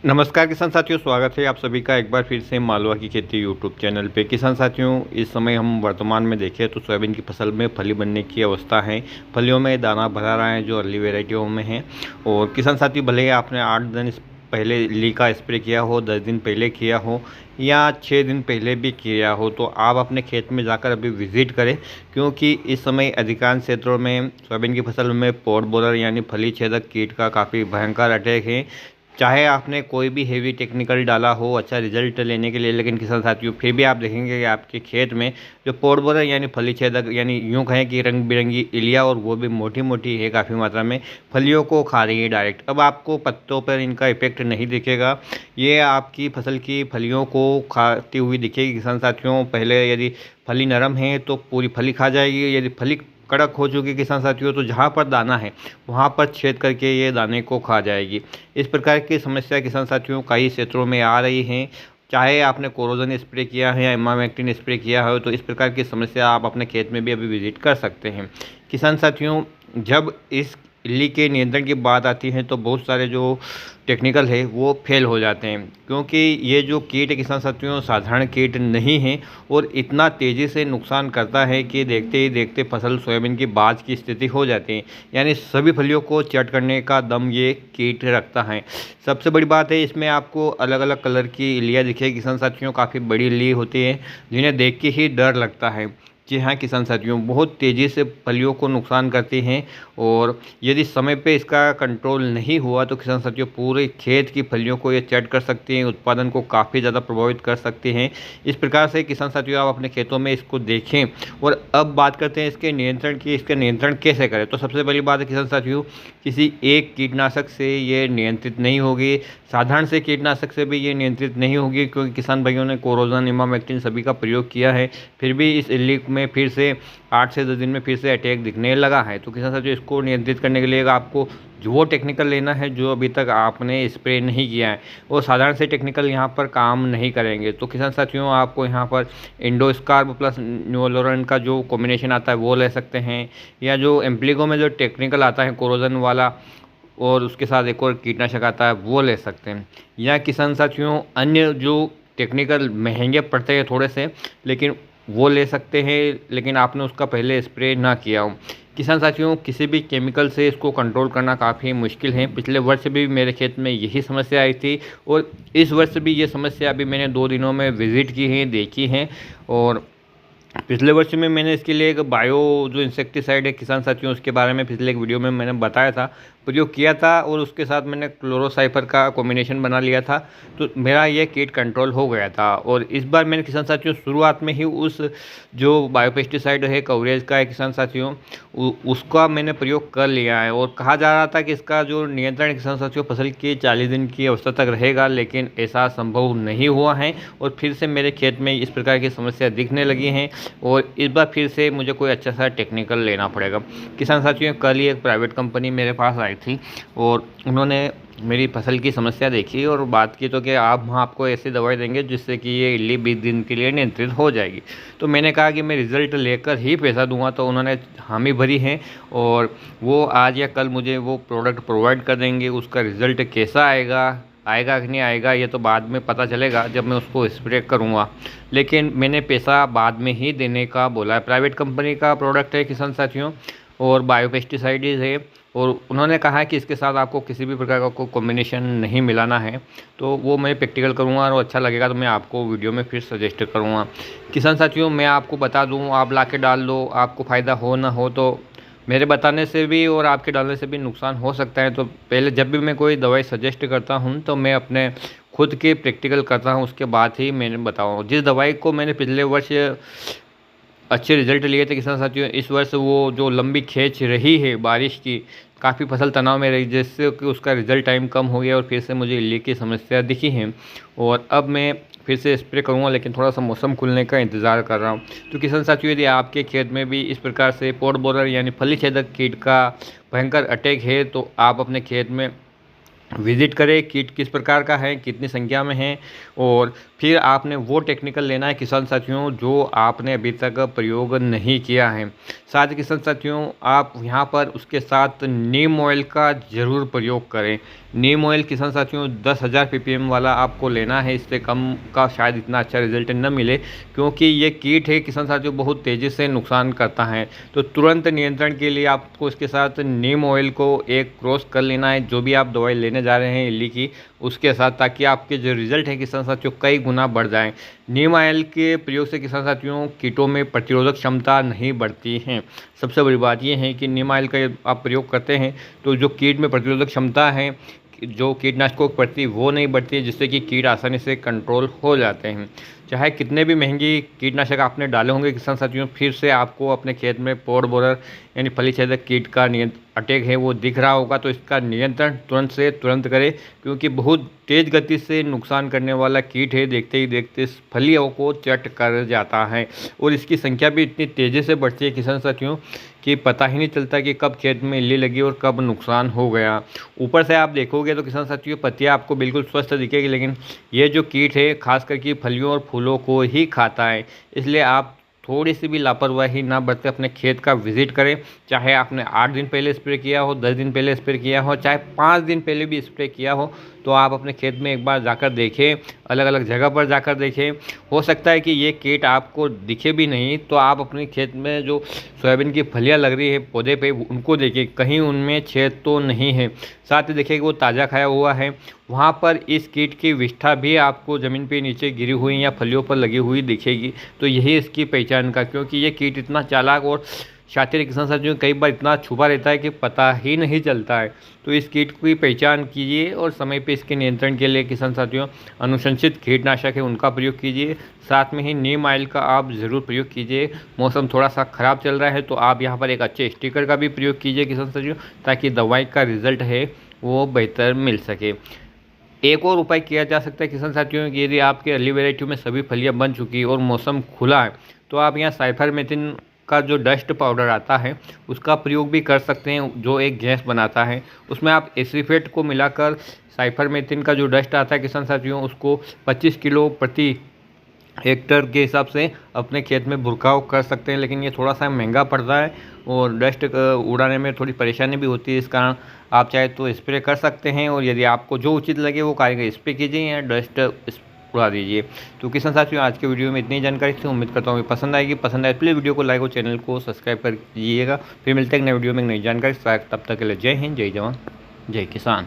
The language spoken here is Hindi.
नमस्कार किसान साथियों, स्वागत है आप सभी का एक बार फिर से मालवा की खेती यूट्यूब चैनल पे। किसान साथियों, इस समय हम वर्तमान में देखें तो सोयाबीन की फसल में फली बनने की अवस्था है। फलियों में दाना भरा रहा है जो अर्ली वेराइटियों में है। और किसान साथी, भले ही आपने 8 दिन पहले ली का स्प्रे किया हो, 10 दिन पहले किया हो या 6 दिन पहले भी किया हो, तो आप अपने खेत में जाकर अभी विज़िट करें, क्योंकि इस समय अधिकांश क्षेत्रों में सोयाबीन की फसल में पॉड बोरर यानी फली छेदक कीट का काफ़ी भयंकर अटैक है। चाहे आपने कोई भी हेवी टेक्निकल डाला हो अच्छा रिजल्ट लेने के लिए, लेकिन किसान साथियों फिर भी आप देखेंगे कि आपके खेत में जो पॉड बोरर यानी फली छेदक यानी यूँ कहें कि रंग बिरंगी इलिया, और वो भी मोटी मोटी है काफ़ी मात्रा में, फलियों को खा रही है डायरेक्ट। अब आपको पत्तों पर इनका इफेक्ट नहीं दिखेगा, ये आपकी फसल की फलियों को खाती हुई दिखेगी किसान साथियों। पहले यदि फली नरम है तो पूरी फली खा जाएगी, यदि फली कड़क हो चुकी किसान साथियों तो जहाँ पर दाना है वहाँ पर छेद करके ये दाने को खा जाएगी। इस प्रकार की समस्या किसान साथियों कई क्षेत्रों में आ रही हैं। चाहे आपने कोरोजन स्प्रे किया है या इमामेक्टिन स्प्रे किया हो, तो इस प्रकार की समस्या आप अपने खेत में भी अभी विजिट कर सकते हैं। किसान साथियों, जब इस इल्ली के नियंत्रण की बात आती है तो बहुत सारे जो टेक्निकल है वो फेल हो जाते हैं, क्योंकि ये जो कीट है किसान साथियों साधारण कीट नहीं है और इतना तेज़ी से नुकसान करता है कि देखते ही देखते फसल सोयाबीन की बाज की स्थिति हो जाती है। यानी सभी फलियों को चट करने का दम ये कीट रखता है। सबसे बड़ी बात है, इसमें आपको अलग अलग कलर की इल्लियाँ दिखेगी किसान साथियों, काफ़ी बड़ी इल्ली होती है जिन्हें देख के ही डर लगता है। जी हाँ किसान साथियों, बहुत तेज़ी से फलियों को नुकसान करती हैं और यदि समय पे इसका कंट्रोल नहीं हुआ तो किसान साथियों पूरे खेत की फलियों को ये चैट कर सकती हैं, उत्पादन को काफ़ी ज़्यादा प्रभावित कर सकती हैं। इस प्रकार से किसान साथियों आप अपने खेतों में इसको देखें। और अब बात करते हैं इसके नियंत्रण की, इसका नियंत्रण कैसे करें। तो सबसे पहली बात है किसान साथियों, किसी एक कीटनाशक से ये नियंत्रित नहीं होगी, साधारण से कीटनाशक से भी ये नियंत्रित नहीं होगी, क्योंकि किसान भाइयों ने कोरोजन इमामेक्टिन सभी का प्रयोग किया है, फिर भी इस इल्ली में फिर से 8 से 10 दिन में फिर से अटैक दिखने लगा है। तो किसान साथियों इसको नियंत्रित करने के लिए आपको जो वो टेक्निकल लेना है जो अभी तक आपने स्प्रे नहीं किया है, वो साधारण से टेक्निकल यहाँ पर काम नहीं करेंगे। तो किसान साथियों आपको यहाँ पर इंडोस्कार्ब प्लस न्यूलोरन का जो कॉम्बिनेशन आता है वो ले सकते हैं, या जो एम्प्लीगो में जो टेक्निकल आता है कोरोजन वाला और उसके साथ एक और कीटनाशक आता है वो ले सकते हैं। या किसान साथियों अन्य जो टेक्निकल महंगे पड़ते हैं थोड़े से, लेकिन वो ले सकते हैं, लेकिन आपने उसका पहले स्प्रे ना किया हो। किसान साथियों किसी भी केमिकल से इसको कंट्रोल करना काफ़ी मुश्किल है। पिछले वर्ष भी मेरे खेत में यही समस्या आई थी और इस वर्ष भी ये समस्या अभी मैंने 2 दिनों में विज़िट की है, देखी है। और पिछले वर्ष में मैंने इसके लिए एक बायो जो इंसेक्टिसाइड है किसान साथियों, उसके बारे में पिछले एक वीडियो में मैंने बताया था, प्रयोग किया था, और उसके साथ मैंने क्लोरोसाइफर का कॉम्बिनेशन बना लिया था, तो मेरा ये कीट कंट्रोल हो गया था। और इस बार मैंने किसान साथियों शुरुआत में ही उस जो बायोपेस्टिसाइड है कवरेज का है किसान साथियों, उसका मैंने प्रयोग कर लिया है। और कहा जा रहा था कि इसका जो नियंत्रण किसान साथियों फसल की 40 दिन की अवस्था तक रहेगा, लेकिन ऐसा संभव नहीं हुआ है और फिर से मेरे खेत में इस प्रकार की समस्या दिखने लगी हैं और इस बार फिर से मुझे कोई अच्छा सा टेक्निकल लेना पड़ेगा। किसान साथियों कल ही एक प्राइवेट कंपनी मेरे पास आई थी और उन्होंने मेरी फसल की समस्या देखी और बात की तो कि आप हम आपको ऐसी दवाई देंगे जिससे कि ये इल्ली 20 दिन के लिए नियंत्रित हो जाएगी। तो मैंने कहा कि मैं रिज़ल्ट लेकर ही पैसा दूंगा, तो उन्होंने हामी भरी है और वो आज या कल मुझे वो प्रोडक्ट प्रोवाइड कर देंगे। उसका रिज़ल्ट कैसा आएगा आएगा कि नहीं आएगा ये तो बाद में पता चलेगा जब मैं उसको स्प्रे करूँगा, लेकिन मैंने पैसा बाद में ही देने का बोला है। प्राइवेट कंपनी का प्रोडक्ट है किसान साथियों और बायोपेस्टिसाइड्स है, और उन्होंने कहा है कि इसके साथ आपको किसी भी प्रकार का कोई कॉम्बिनेशन नहीं मिलाना है। तो वो मैं प्रैक्टिकल करूँगा और अच्छा लगेगा तो मैं आपको वीडियो में फिर सजेस्ट करूँगा। किसान साथियों मैं आपको बता दूँ, आप ला के डाल लो, आपको फ़ायदा हो ना हो, तो मेरे बताने से भी और आपके डालने से भी नुकसान हो सकता है। तो पहले जब भी मैं कोई दवाई सजेस्ट करता हूँ तो मैं अपने खुद के प्रैक्टिकल करता हूँ, उसके बाद ही मैंने बताऊँ। जिस दवाई को मैंने पिछले वर्ष अच्छे रिजल्ट लिए थे किसान साथियों, इस वर्ष वो जो लंबी खींच रही है बारिश की, काफ़ी फसल तनाव में रही, जिससे कि उसका रिजल्ट टाइम कम हो गया और फिर से मुझे इल्ली की समस्या दिखी है। और अब मैं फिर से स्प्रे करूँगा, लेकिन थोड़ा सा मौसम खुलने का इंतज़ार कर रहा हूँ। तो किसान साथियों यदि आपके खेत में भी इस प्रकार से पॉड बोरर यानी फली छेदक कीट का भयंकर अटैक है, तो आप अपने खेत में विज़िट करें कीट किस प्रकार का है, कितनी संख्या में है, और फिर आपने वो टेक्निकल लेना है किसान साथियों जो आपने अभी तक प्रयोग नहीं किया है। साथ ही किसान साथियों आप यहाँ पर उसके साथ नीम ऑयल का ज़रूर प्रयोग करें। नीम ऑयल किसान साथियों 10,000 ppm वाला आपको लेना है, इससे कम का शायद इतना अच्छा रिजल्ट न मिले, क्योंकि ये कीट है किसान साथियों बहुत तेज़ी से नुकसान करता है। तो तुरंत नियंत्रण के लिए आपको इसके साथ नीम ऑयल को एक क्रॉस कर लेना है, जो भी आप दवाई लेने जा रहे हैं इल्ली की उसके साथ, ताकि आपके जो रिजल्ट है किसान साथियों कई गुना बढ़ जाएं। नीम ऑयल के प्रयोग से किसान साथियों कीटों में प्रतिरोधक क्षमता नहीं बढ़ती है। सबसे बड़ी बात यह है कि नीम ऑयल का आप प्रयोग करते हैं तो जो कीट में प्रतिरोधक क्षमता है, जो कीटनाशकों के प्रति, वो नहीं बढ़ती है, जिससे कि कीट आसानी से कंट्रोल हो जाते हैं। चाहे कितने भी महंगी कीटनाशक आपने डाले होंगे किसान साथियों, फिर से आपको अपने खेत में पॉड बोरर यानी फली छेदक कीट का अटैक है वो दिख रहा होगा, तो इसका नियंत्रण तुरंत से तुरंत करें, क्योंकि बहुत तेज़ गति से नुकसान करने वाला कीट है, देखते ही देखते फलियों को चट कर जाता है और इसकी संख्या भी इतनी तेज़ी से बढ़ती है किसान साथियों कि पता ही नहीं चलता कि कब खेत में इल्ली लगी और कब नुकसान हो गया। ऊपर से आप देखोगे तो किसान साथियों पत्तियाँ आपको बिल्कुल स्वस्थ दिखेगी, लेकिन ये जो कीट है खास करके फलियों और फूलों को ही खाता है। इसलिए आप थोड़ी सी भी लापरवाही ना बरतें, अपने खेत का विजिट करें। चाहे आपने 8 दिन पहले स्प्रे किया हो, 10 दिन पहले स्प्रे किया हो, चाहे 5 दिन पहले भी स्प्रे किया हो, तो आप अपने खेत में एक बार जाकर देखें, अलग अलग जगह पर जाकर देखें। हो सकता है कि ये कीट आपको दिखे भी नहीं, तो आप अपने खेत में जो सोयाबीन की फलियां लग रही है पौधे पे उनको देखें, कहीं उनमें छेद तो नहीं है। साथ ही देखिए कि वो ताज़ा खाया हुआ है, वहाँ पर इस कीट की विष्ठा भी आपको ज़मीन पे नीचे गिरी हुई या फलियों पर लगी हुई दिखेगी। तो यही इसकी पहचान का, क्योंकि ये कीट इतना चालाक और शातिर किसान साथियों कई बार इतना छुपा रहता है कि पता ही नहीं चलता है। तो इस कीट की पहचान कीजिए और समय पे इसके नियंत्रण के लिए किसान साथियों अनुशंसित कीटनाशक है उनका प्रयोग कीजिए। साथ में ही नीम ऑयल का आप ज़रूर प्रयोग कीजिए। मौसम थोड़ा सा ख़राब चल रहा है तो आप यहाँ पर एक अच्छे स्टिकर का भी प्रयोग कीजिए किसान साथियों, ताकि दवाई का रिज़ल्ट है वो बेहतर मिल सके। एक और उपाय किया जा सकता है किसान साथियों कि यदि आपके अर्ली वैरायटी में सभी फलियां बन चुकी और मौसम खुला है, तो आप यहाँ साइफरमेथ्रिन का जो डस्ट पाउडर आता है उसका प्रयोग भी कर सकते हैं, जो एक गैस बनाता है। उसमें आप एसिफेट को मिलाकर साइफरमेथ्रिन का जो डस्ट आता है किसान साथियों उसको 25 किलो प्रति हेक्टर के हिसाब से अपने खेत में बुरकाव कर सकते हैं, लेकिन ये थोड़ा सा महंगा पड़ता है और डस्ट उड़ाने में थोड़ी परेशानी भी होती है। इस कारण आप चाहे तो स्प्रे कर सकते हैं, और यदि आपको जो उचित लगे वो कार्य स्प्रे कीजिए या डस्ट उड़ा दीजिए। तो किसान साथियों आज के वीडियो में इतनी जानकारी थी, उम्मीद करता हूँ पसंद आएगी। पसंद आए प्लीज़ वीडियो को लाइक और चैनल को सब्सक्राइब कर दीजिएगा। फिर मिलते हैं नए वीडियो में नई जानकारी। तब तक के लिए जय हिंद, जय जवान, जय किसान।